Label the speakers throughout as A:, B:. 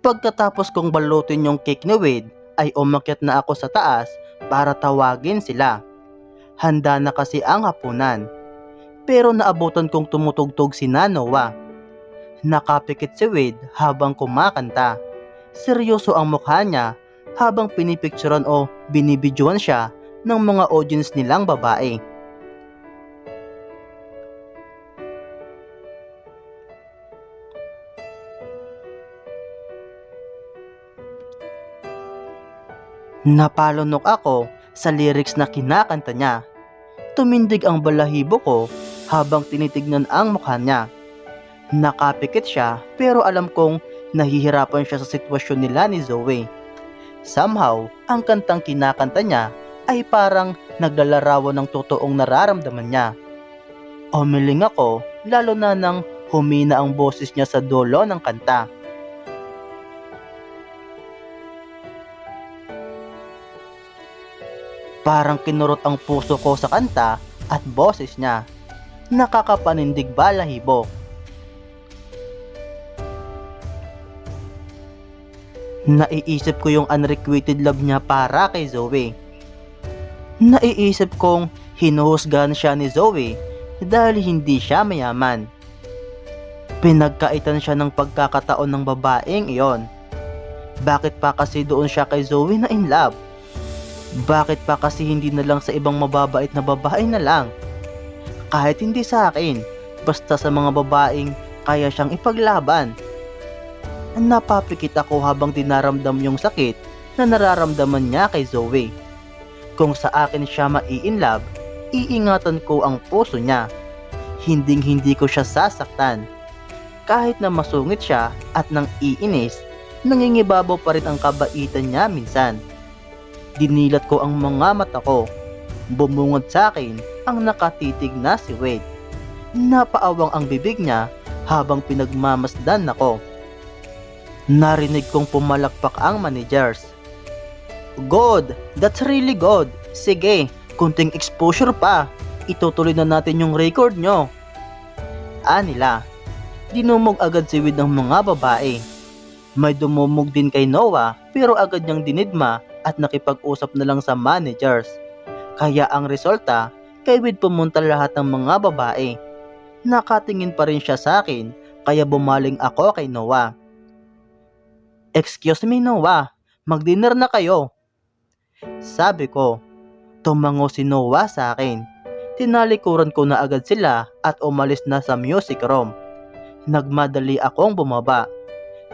A: Pagkatapos kong balutin yung cake ni Wade, ay umakyat na ako sa taas para tawagin sila. Handa na kasi ang hapunan. Pero naabutan kong tumutugtog si Noah. Nakapikit si Wade habang kumakanta. Seryoso ang mukha niya habang pinipicturan o binibidyoan siya ng mga audience nilang babae. Napalunok ako sa lyrics na kinakanta niya. Tumindig ang balahibo ko habang tinitignan ang mukha niya. Nakapikit siya pero alam kong nahihirapan siya sa sitwasyon nila ni Zoe. Somehow, ang kantang kinakanta niya ay parang naglalarawan ng totoong nararamdaman niya. Umiling ako lalo na nang humina ang boses niya sa dulo ng kanta. Parang kinurot ang puso ko sa kanta at boses niya. Nakakapanindig balahibo. Naiisip ko yung unrequited love niya para kay Zoe. Naiisip kong hinuhusgahan siya ni Zoe dahil hindi siya mayaman. Pinagkaitan siya ng pagkakataon ng babaeng iyon. Bakit pa kasi doon siya kay Zoe na in love? Bakit pa kasi hindi na lang sa ibang mababait na babae na lang? Kahit hindi sa akin, basta sa mga babaeng kaya siyang ipaglaban. Napapikit ako habang dinaramdam yung sakit na nararamdaman niya kay Zoe. Kung sa akin siya mai-inlove, iingatan ko ang puso niya. Hinding-hindi ko siya sasaktan. Kahit na masungit siya at nang iinis, nangingibabaw pa rin ang kabaitan niya minsan. Dinilat ko ang mga mata ko. Bumungad sa akin ang nakatitig na si Wade. Napaawang ang bibig niya habang pinagmamasdan ako. Narinig kong pumalakpak ang managers. Good! That's really good! Sige, kunting exposure pa. Itutuloy na natin yung record nyo. Nila. Dinumog agad si Wade ng mga babae. May dumumog din kay Noah pero agad niyang dinidma at nakipag-usap na lang sa managers. Kaya ang resulta, kay Wade pumunta lahat ng mga babae. Nakatingin pa rin siya sa akin kaya bumaling ako kay Noah. Excuse me Noah, mag-dinner na kayo. Sabi ko. Tumango si Noah sa akin. Tinalikuran ko na agad sila at umalis na sa music room. Nagmadali akong bumaba.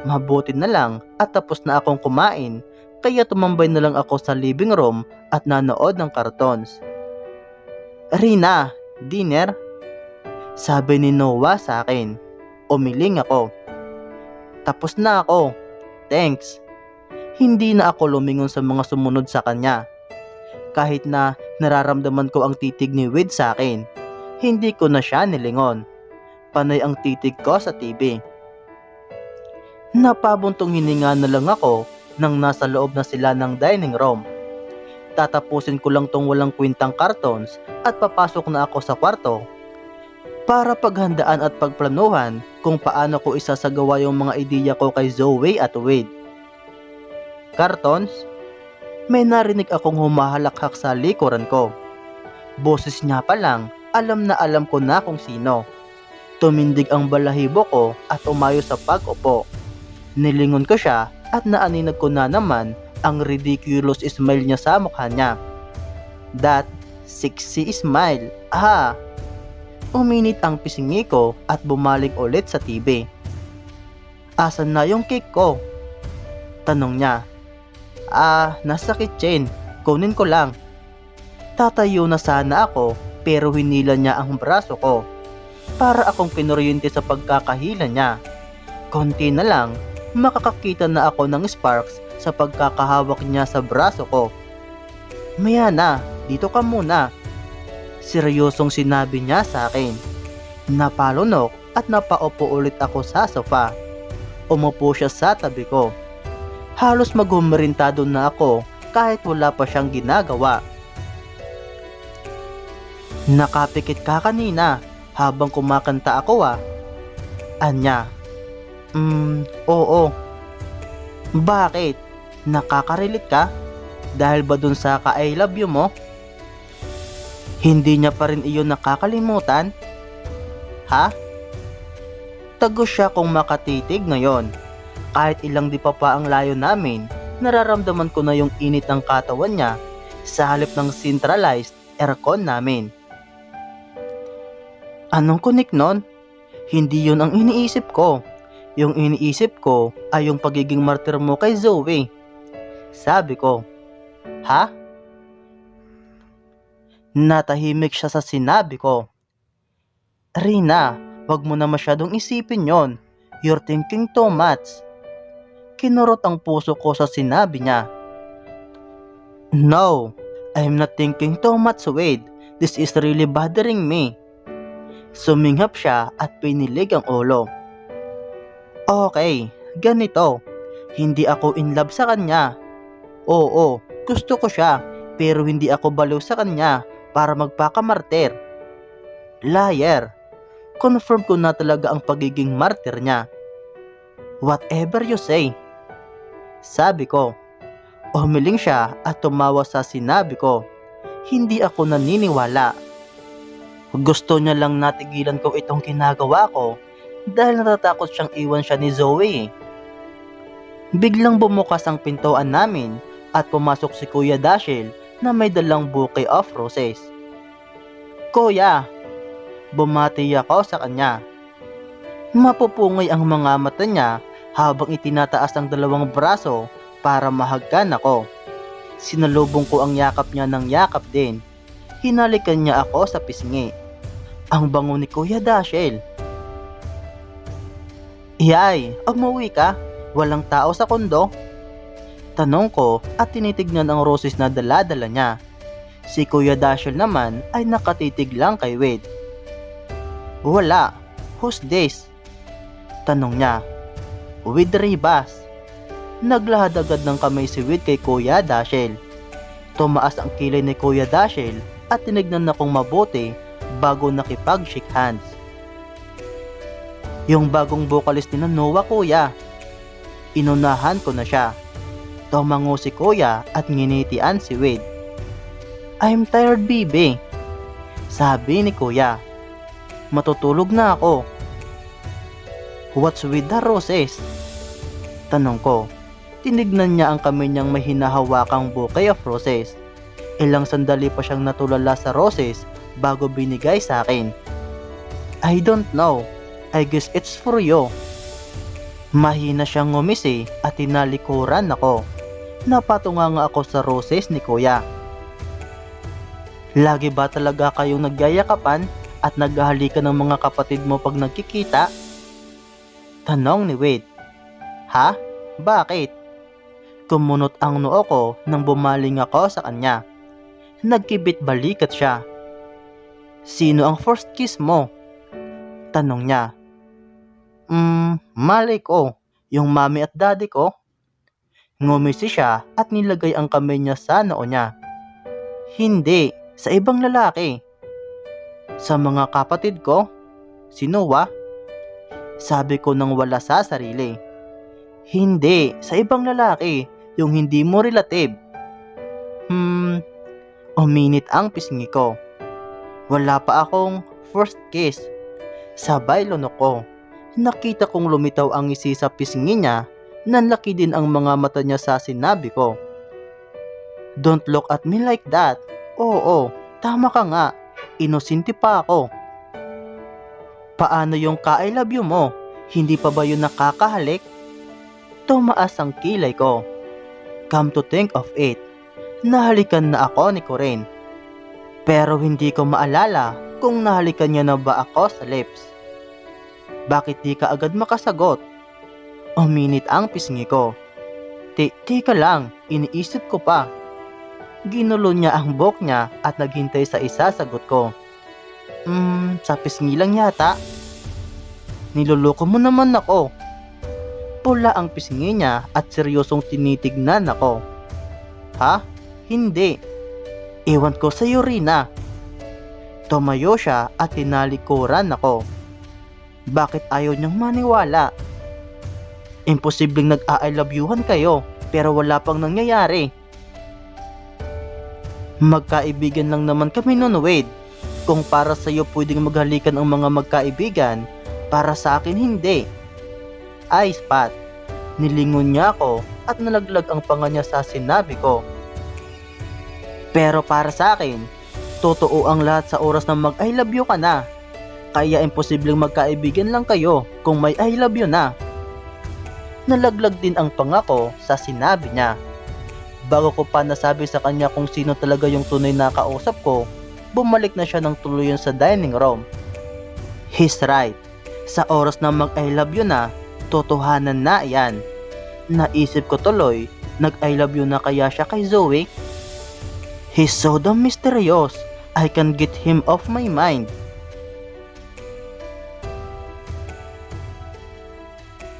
A: Mabuti na lang at tapos na akong kumain kaya tumambay na lang ako sa living room at nanood ng cartoons. Rina, dinner? Sabi ni Noah sa akin. Umiling ako. Tapos na ako. Thanks. Hindi na ako lumingon sa mga sumunod sa kanya. Kahit na nararamdaman ko ang titig ni Wade sa akin, hindi ko na siya nilingon. Panay ang titig ko sa TV. Napabuntong hininga na lang ako nang nasa loob na sila ng dining room. Tatapusin ko lang tong walang kwentang cartoons at papasok na ako sa kwarto para paghandaan at pagplanuhan kung paano ko isasagawa yung mga ideya ko kay Zoe at Wade. Cartoons? May narinig akong humahalakhak sa likuran ko. Boses niya pa lang, alam na alam ko na kung sino. Tumindig ang balahibo ko at umayo sa pag-upo. Nilingon ko siya at naaninag ko na naman ang ridiculous smile niya sa mukha niya. That sexy smile. Uminit ang pisngi ko at bumalik ulit sa TV. Asan na yung cake ko? Tanong niya. Nasa kitchen. Kunin ko lang. Tatayo na sana ako pero hinila niya ang braso ko. Para akong kinuryente sa pagkakahila niya. Konti na lang, makakakita na ako ng sparks sa pagkakahawak niya sa braso ko. Maya na, dito ka muna. Seryosong sinabi niya sa akin. Napalunok at napaupo ulit ako sa sofa. Umupo siya sa tabi ko. Halos maghumirintado na ako kahit wala pa siyang ginagawa. Nakapikit ka kanina habang kumakanta ako Anya. Oo. Bakit? Nakaka-relate ka? Dahil ba dun sa ka-I love you mo? Hindi niya pa rin iyon nakakalimutan? Ha? Tagos siya kung makatitig ngayon. Kahit ilang di pa ang layo namin, nararamdaman ko na yung init ng katawan niya sa halip ng centralized aircon namin. Anong kunik nun? Hindi yun ang iniisip ko. Yung iniisip ko ay yung pagiging martir mo kay Zoe. Sabi ko. Ha? Natahimik siya sa sinabi ko. Rina, wag mo na masyadong isipin yon. You're thinking too much. Kinurot ang puso ko sa sinabi niya. No, I'm not thinking too much, Wade. This is really bothering me. Suminghap siya at pinilig ang ulo. Okay, ganito. Hindi ako in love sa kanya. Oo, gusto ko siya, pero hindi ako baliw sa kanya para magpakamartir. Liar. Confirm ko na talaga ang pagiging martir niya. Whatever you say. Sabi ko. Humiling siya at tumawa sa sinabi ko. Hindi ako naniniwala. Gusto niya lang natigilan ko itong ginagawa ko dahil natatakot siyang iwan siya ni Zoe. Biglang bumukas ang pintuan namin at pumasok si Kuya Dashiell na may dalang bouquet of roses. Kuya! Bumati ako sa kanya. Mapupungay ang mga mata niya habang itinataas ang dalawang braso para mahagkan ako. Sinalubong ko ang yakap niya ng yakap din. Hinalikan niya ako sa pisngi. Ang bango ni Kuya Dashiell. Iyay, umuwi ka? Walang tao sa kondo? Tanong ko at tinitignan ang roses na dala-dala niya. Si Kuya Dashiell naman ay nakatitig lang kay Wade. Wala. Who's this? Tanong niya. Wade Ribas. Naglahad agad ng kamay si Wade kay Kuya Dashiell. Tumaas ang kilay ni Kuya Dashiell at tinignan na kong mabuti bago nakipag-shake hands. Yung bagong vocalist ni Noah, kuya. Inunahan ko na siya. Tumango si kuya at nginitian si Wade. I'm tired, baby. Sabi ni kuya. Matutulog na ako. What's with the roses? Tanong ko. Tinignan niya ang kamay niyang may hinahawakang bouquet of roses. Ilang sandali pa siyang natulala sa roses bago binigay sa akin. I don't know. I guess it's for you. Mahina siyang ngumisi at tinalikuran ako. Napatunga nga ako sa roses ni kuya. Lagi ba talaga kayong nagyayakapan at naghahalikan ng mga kapatid mo pag nagkikita? Tanong ni Wade. Ha? Bakit? Kumunot ang noo ko nang bumaling ako sa kanya. Nagkibit balikat siya. Sino ang first kiss mo? Tanong niya. Malay ko. Yung mami at daddy ko. Ngumisi siya at nilagay ang kamay niya sa noo niya. Hindi, sa ibang lalaki. Sa mga kapatid ko? Si Noah? Sabi ko nang wala sa sarili. Hindi, sa ibang lalaki. Yung hindi mo relative. Uminit ang pisngi ko. Wala pa akong first kiss. Sabay lunok ko. Nakita kong lumitaw ang ngisi sa pisngi niya. Nanlaki din ang mga mata niya sa sinabi ko. Don't look at me like that. Oo, tama ka nga. Inosente pa ako. Paano yung ka-I love you mo? Hindi pa ba yun nakakahalik? Tumaas ang kilay ko. Come to think of it, nahalikan na ako ni Corinne. Pero hindi ko maalala kung nahalikan niya na ba ako sa lips. Bakit di ka agad makasagot? Uminit ang pisngi ko. Teka lang, iniisip ko pa. Ginulo niya ang buhok niya at naghintay sa isasagot ko. Sa pisngi lang yata. Niloloko mo naman ako. Pula ang pisngi niya at seryosong tinitignan ako. Ha? Hindi. Ewan ko sa iyo, Rina. Tumayo siya at tinalikuran ako. Bakit ayaw niyang maniwala? Imposibleng nag-I love youhan kayo pero wala pang nangyayari. Magkaibigan lang naman kami noon, Wade. Kung para sa iyo pwedeng maghalikan ang mga magkaibigan, para sa akin hindi. Ay, Spot. Nilingon niya ako at nalaglag ang panga niya sa sinabi ko. Pero para sa akin, totoo ang lahat sa oras na mag-I love you ka na. Kaya imposibleng magkaibigan lang kayo kung may I love you na. Nalaglag din ang panga ko sa sinabi niya. Bago ko pa nasabi sa kanya kung sino talaga yung tunay na kausap ko, bumalik na siya ng tuluyan sa dining room. He's right. Sa oras na mag-I love you na, totohanan na yan. Naisip ko tuloy, nag-I love you na kaya siya kay Zoe? He's so damn mysterious. I can get him off my mind.